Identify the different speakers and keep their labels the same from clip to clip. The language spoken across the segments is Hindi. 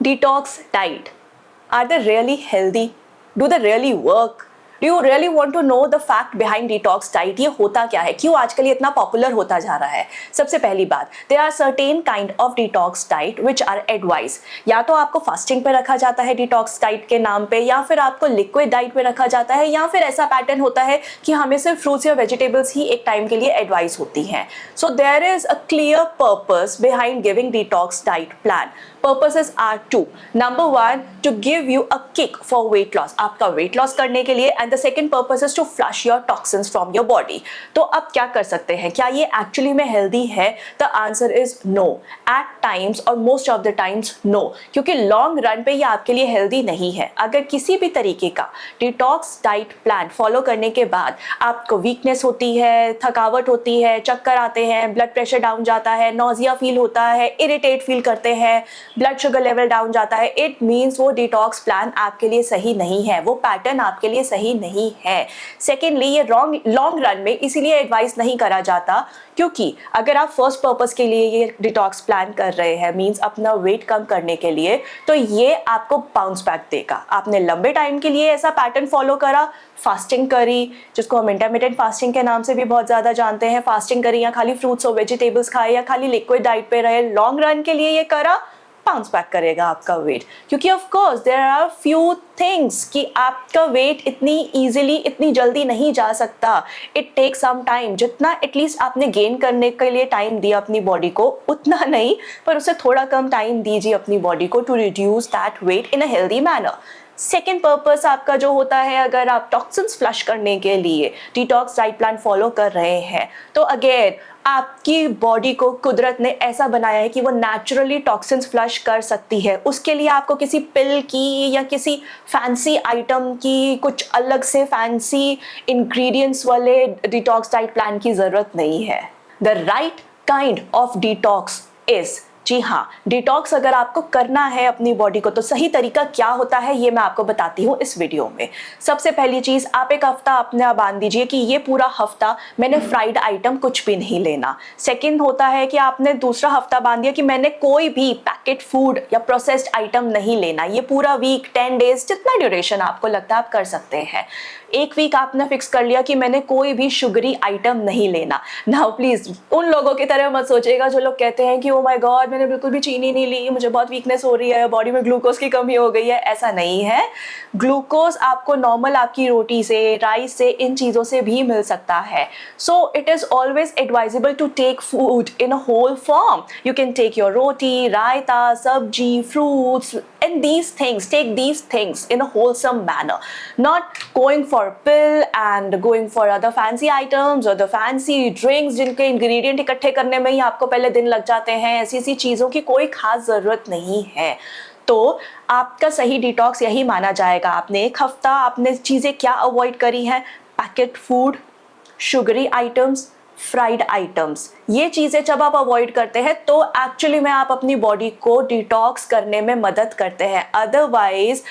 Speaker 1: Detox diet. Are they really healthy? Do they really work? Do you really want to know the fact behind detox diet? ये होता क्या है, क्यों आजकल ये इतना पॉपुलर होता जा रहा है? सबसे पहली बात, there are certain kind of detox diet which are advised. या तो आपको फास्टिंग पे रखा जाता है detox diet के नाम पे, या फिर आपको लिक्विड डाइट पे रखा जाता है, या फिर ऐसा पैटर्न होता है कि हमें सिर्फ फ्रूट्स या वेजिटेबल्स ही एक टाइम के लिए एडवाइस होती हैं. So there is a clear purpose behind giving detox diet plan. Purposes are two. Number one, to give you a kick for weight loss. आपका weight loss करने के लिए, and the second purpose is to flush your toxins from your body. तो अब क्या कर सकते हैं? क्या ये actually में healthy है? The answer is no. At times or most of the times no. क्योंकि long run पे ये आपके लिए healthy नहीं है. अगर किसी भी तरीके का detox diet plan follow करने के बाद आपको weakness होती है, थकावट होती है, चक्कर आते हैं, blood pressure down जाता है, nausea feel होता है, irritate feel करते हैं, ब्लड शुगर लेवल डाउन जाता है, इट मीन्स वो डिटॉक्स प्लान आपके लिए सही नहीं है, वो पैटर्न आपके लिए सही नहीं है. सेकेंडली, ये लॉन्ग रन में इसीलिए एडवाइस नहीं करा जाता क्योंकि अगर आप फर्स्ट पर्पस के लिए ये डिटॉक्स प्लान कर रहे हैं, मीन्स अपना वेट कम करने के लिए, तो ये आपको बाउंस बैक देगा. आपने लंबे टाइम के लिए ऐसा पैटर्न फॉलो करा, फास्टिंग करी, जिसको हम इंटरमिटेंट फास्टिंग के नाम से भी बहुत ज़्यादा जानते हैं, फास्टिंग करी या खाली फ्रूट्स और वेजिटेबल्स खाए या खाली लिक्विड डाइट पे रहे, लॉन्ग रन के लिए ये करा, बाउंस बैक करेगा आपका वेट. क्योंकि of course there are few things कि आपका वेट इतनी इजीली इतनी जल्दी नहीं जा सकता. It take some time. जितना एटलीस्ट आपने गेन करने के लिए टाइम दिया अपनी बॉडी को, उतना नहीं, पर उससे थोड़ा कम टाइम दीजिए अपनी बॉडी को to reduce that weight in a healthy manner. Second purpose आपका जो होता है, अगर आप टॉक्सिन्स फ्लश करने के लिए डिटॉक्स डाइट प्लान फॉलो कर रहे हैं, तो अगेन आपकी बॉडी को कुदरत ने ऐसा बनाया है कि वो नेचुरली टॉक्सिन्स फ्लश कर सकती है. उसके लिए आपको किसी पिल की या किसी फैंसी आइटम की, कुछ अलग से फैंसी इंग्रेडिएंट्स वाले डिटॉक्स डाइट प्लान की ज़रूरत नहीं है. The right kind of detox is, जी हाँ, डिटॉक्स अगर आपको करना है अपनी बॉडी को, तो सही तरीका क्या होता है ये मैं आपको बताती हूँ इस वीडियो में. सबसे पहली चीज़, आप एक हफ्ता अपने आप बांध दीजिए कि ये पूरा हफ्ता मैंने फ्राइड आइटम कुछ भी नहीं लेना. सेकंड होता है कि आपने दूसरा हफ्ता बांध दिया कि मैंने कोई भी पैकेट फूड या प्रोसेस्ड आइटम नहीं लेना. ये पूरा वीक, 10 डेज, जितना ड्यूरेशन आपको लगता है आप कर सकते हैं. एक वीक आपने फिक्स कर लिया कि मैंने कोई भी शुगरी आइटम नहीं लेना. नाउ प्लीज उन लोगों की तरह मत सोचिएगा जो लोग कहते हैं कि ओ माय गॉड, मैंने बिल्कुल भी चीनी नहीं ली, मुझे बहुत वीकनेस हो रही है, बॉडी में ग्लूकोज की कमी हो गई है. ऐसा नहीं है. ग्लूकोज आपको नॉर्मल आपकी रोटी से, राइस से, इन चीज़ों से भी मिल सकता है. So it is always advisable to take food in a whole form. You can take your roti, raita, sabzi, fruits, and these things, take these things in a wholesome manner, not going for pill and going for other fancy items or the fancy drinks जिनके ingredient इकट्ठे करने में ही आपको पहले दिन लग जाते हैं. ऐसी चीज़ों की कोई खास ज़रूरत नहीं है. तो आपका सही डिटॉक्स यही माना जाएगा. आपने एक हफ्ता आपने चीज़ें क्या अवॉइड करी हैं? Packet food, sugary items, fried items. ये चीज़ें जब आप अवॉइड करते हैं तो एक्चुअली में आप अपनी बॉडी को डिटॉक्स करने में मदद करते हैं. अदरवाइज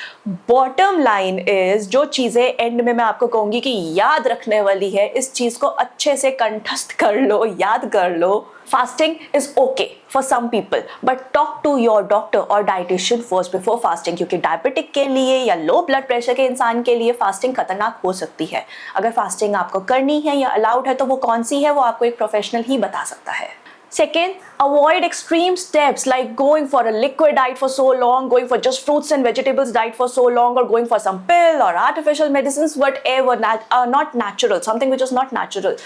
Speaker 1: बॉटम लाइन इज, जो चीज़ें एंड में मैं आपको कहूँगी कि याद रखने वाली है, इस चीज़ को अच्छे से कंठस्थ कर लो, याद कर लो. Fasting is okay for some people, but talk to your doctor or dietitian first before fasting. क्योंकि डायबिटिक के लिए या लो ब्लड प्रेशर के इंसान के लिए फास्टिंग खतरनाक हो सकती है. अगर फास्टिंग आपको करनी है या अलाउड है तो वो कौन सी है, वो आपको एक प्रोफेशनल ही बता सकता है. Second, avoid extreme steps like going for a liquid diet for so long, going for just fruits and vegetables diet for so long, or going for some pill or artificial medicines, whatever, not natural, something which is not natural.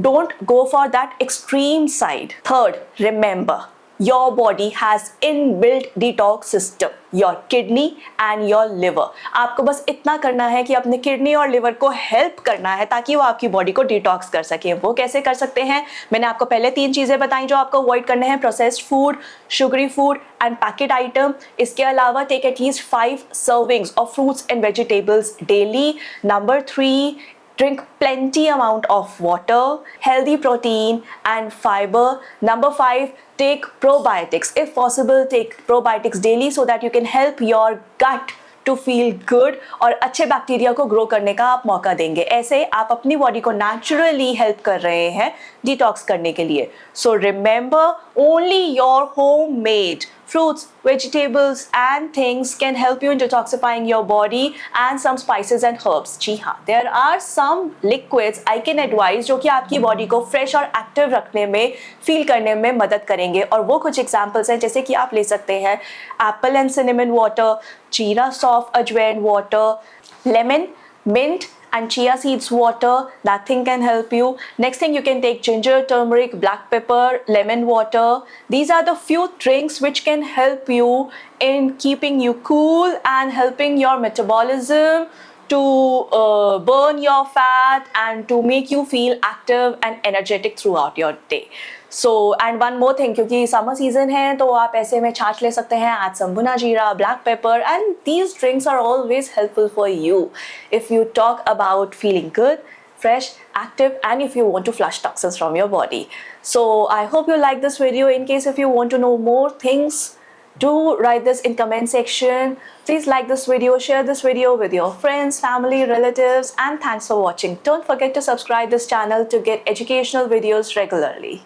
Speaker 1: Don't go for that extreme side. Third, remember, your body has inbuilt detox system, your kidney and your liver. आपको बस इतना करना है कि अपने किडनी और लिवर को हेल्प करना है ताकि वो आपकी बॉडी को डिटॉक्स कर सके. वो कैसे कर सकते हैं? मैंने आपको पहले 3 चीज़ें बताई जो आपको अवॉइड करने हैं: processed food, sugary food and packet item. इसके अलावा take at least 5 servings of fruits and vegetables daily. Number 3, drink plenty amount of water, healthy protein and fiber. Number 5, take probiotics. If possible, take probiotics daily so that you can help your gut to feel good और अच्छे बैक्टीरिया को ग्रो करने का आप मौका देंगे. ऐसे आप अपनी बॉडी को नेचुरली हेल्प कर रहे हैं डिटॉक्स करने के लिए. So remember, only your home made fruits, vegetables and things can help you in detoxifying your body, and some spices and herbs. जी हाँ, there are some liquids I can advise जो कि आपकी बॉडी को फ्रेश और एक्टिव रखने में, फील करने में मदद करेंगे, और वो कुछ एग्जांपल्स हैं जैसे कि आप ले सकते हैं एप्पल एंड सिनेमन वाटर, जीरा सौंफ अजवाइन water, lemon, mint and chia seeds water, that thing can help you. Next thing, you can take ginger, turmeric, black pepper, lemon water. These are the few drinks which can help you in keeping you cool and helping your metabolism to burn your fat and to make you feel active and energetic throughout your day. So, and one more thing, क्योंकि summer season है तो आप ऐसे में छाछ ले सकते हैं, add some bhuna jeera, black pepper, and these drinks are always helpful for you if you talk about feeling good, fresh, active, and if you want to flush toxins from your body. So I hope you like this video. In case if you want to know more things, do write this in comment section. Please like this video, share this video with your friends, family, relatives, and thanks for watching. Don't forget to subscribe this channel to get educational videos regularly.